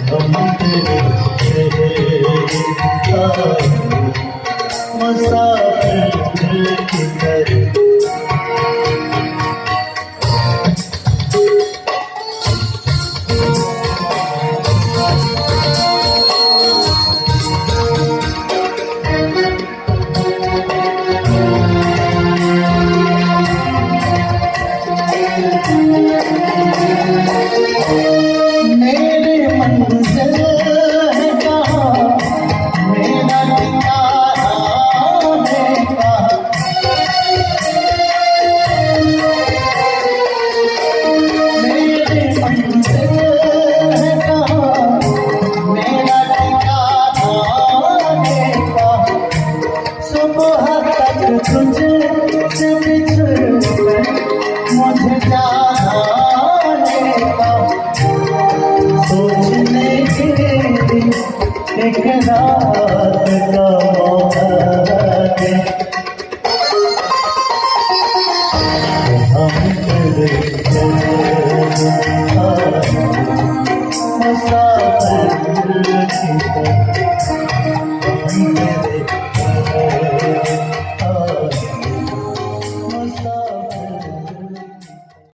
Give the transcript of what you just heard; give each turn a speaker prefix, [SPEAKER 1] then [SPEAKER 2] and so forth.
[SPEAKER 1] हम तेरे शहर आए, मुसाफिर की तरह। मेरे मंजिल है कहाँ, मेरा ठिकाना है कहाँ। मेरे मंजिल है कहाँ, मेरा ठिकाना है कहाँ। सुबह तक तुझसे बिछड़ कर मुझे जाना है कहाँ। सोचने के एक रात का मौका दे, हम तेरे मुसाफिर की तरह। हम तेरे